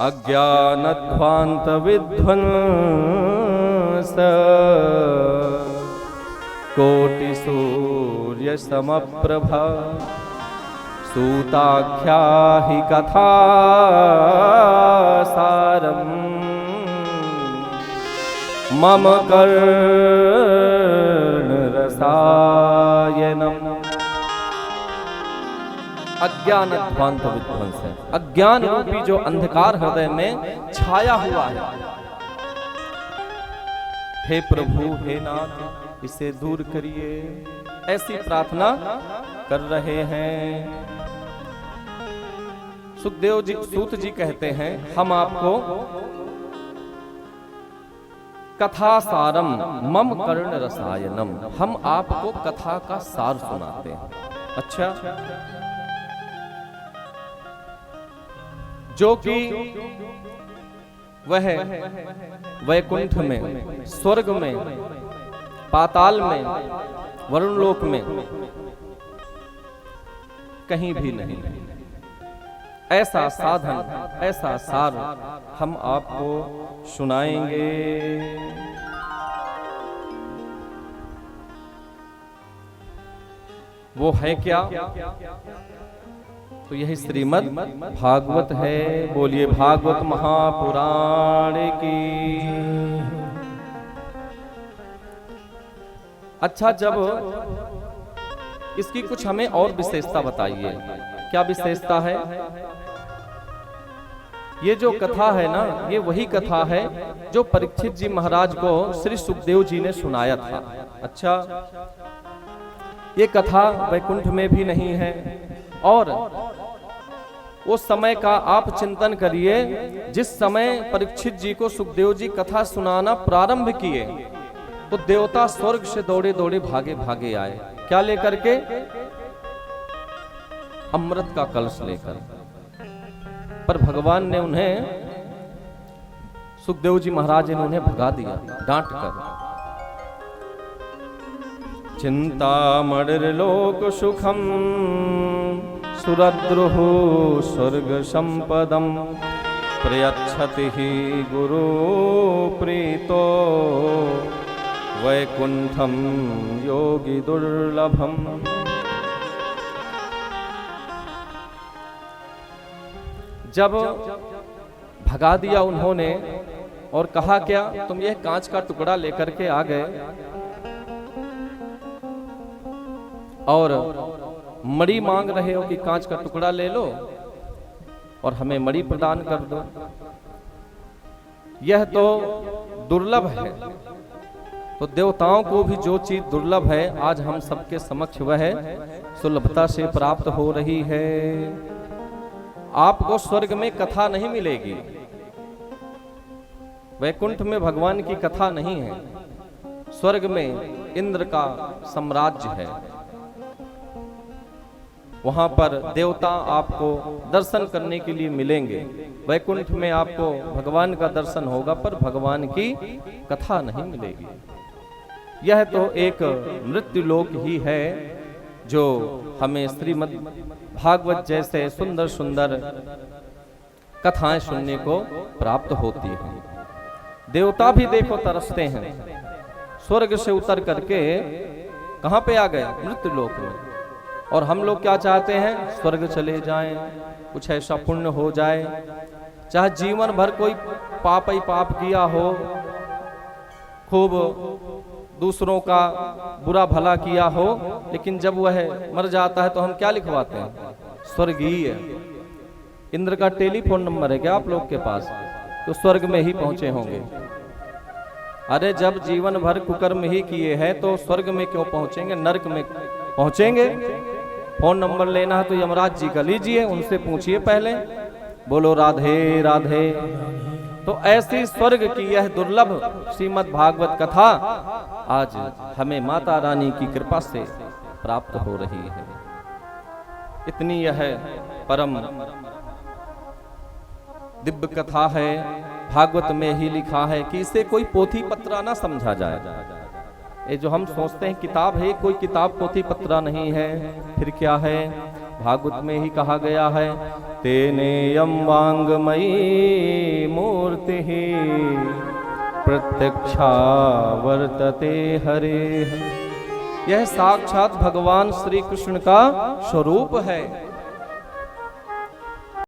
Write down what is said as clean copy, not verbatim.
अज्ञानध्वांत विध्वंस कोटि सूर्य समप्रभा सूताख्या हि कथा सारम मम कर्ण रसायनम। अज्ञान ध्वांत विध्वंस है, अज्ञान रूपी जो अंधकार हृदय में छाया हुआ है, हे प्रभु हे नाथ इसे दूर करिए, ऐसी प्रार्थना कर रहे हैं। सुखदेव जी सूत जी कहते हैं हम आपको कथा सारम मम कर्ण रसायनम, हम आपको कथा का सार सुनाते हैं। अच्छा, जो कि वह वैकुंठ में, स्वर्ग में, पाताल में, वरुण लोक में कहीं भी नहीं, ऐसा साधन, ऐसा सार हम आपको सुनाएंगे। वो है क्या? तो यही श्रीमद् भागवत है। बोलिए भागवत महापुराण की। अच्छा, जब इसकी कुछ हमें और विशेषता बताइए। क्या विशेषता है? ये जो कथा है ना, ये वही कथा है जो परीक्षित जी महाराज को श्री सुखदेव जी ने सुनाया था। अच्छा, ये कथा वैकुंठ में भी नहीं है, और उस समय का आप चिंतन करिए, जिस समय परीक्षित जी को सुखदेव जी कथा सुनाना प्रारंभ किए तो देवता स्वर्ग से दौड़े दौड़े भागे भागे आए। क्या लेकर के? अमृत का कलश लेकर। पर भगवान ने उन्हें, सुखदेव जी महाराज ने उन्हें भगा दिया डांट कर। चिंतामणिर लोक सुखम सुरद्रुः स्वर्ग संपदम प्रयच्छति हि गुरु प्रीतो वैकुंठम योगी दुर्लभम। जब भगा दिया उन्होंने और कहा क्या, तुम यह कांच का टुकड़ा लेकर के आ गए और मणि मांग रहे हो कि कांच का टुकड़ा ले लो और हमें मणि प्रदान कर दो। यह तो दुर्लभ है। तो देवताओं को भी जो चीज दुर्लभ है आज हम सबके समक्ष वह सुलभता से प्राप्त हो रही है। आपको स्वर्ग में कथा नहीं मिलेगी, वैकुंठ में भगवान की कथा नहीं है, स्वर्ग में इंद्र का साम्राज्य है। वहां पर देवता आपको दर्शन करने के लिए मिलेंगे। वैकुंठ में आपको भगवान का दर्शन होगा पर भगवान की कथा नहीं मिलेगी। यह तो एक मृत्यु लोक ही है जो हमें श्रीमद् भागवत जैसे सुंदर सुंदर कथाएं सुनने को प्राप्त होती हैं। देवता भी देखो तरसते हैं, स्वर्ग से उतर करके कहां पे आ गए? मृत्यु लोक में। और हम लोग क्या चाहते हैं? स्वर्ग चले जाएं, कुछ ऐसा पुण्य हो जाए, चाहे जीवन भर कोई पाप ही पाप किया हो, खूब दूसरों का बुरा भला किया हो, लेकिन जब वह मर जाता है तो हम क्या लिखवाते हैं? स्वर्गीय। इंद्र का टेलीफोन नंबर है क्या आप लोग के पास? तो स्वर्ग में ही पहुंचे होंगे। अरे जब जीवन भर कुकर्म ही किए हैं तो स्वर्ग में क्यों पहुंचेंगे? नरक में पहुंचेंगे। फोन नंबर लेना है तो यमराज जी का लीजिए, उनसे पूछिए पहले। बोलो राधे राधे। तो ऐसी स्वर्ग की यह दुर्लभ श्रीमद् भागवत कथा आज हमें माता रानी की कृपा से प्राप्त हो रही है। इतनी यह परम दिव्य कथा है, भागवत में ही लिखा है कि इसे कोई पोथी पत्रा ना समझा जाए। ये जो हम सोचते हैं किताब है, कोई किताब पोथी पत्रा नहीं है। फिर क्या है? भागवत में ही कहा गया है तेनेयं वाङ्मयी मूर्तिः प्रत्यक्षा वर्तते हरेः। यह साक्षात भगवान श्री कृष्ण का स्वरूप है।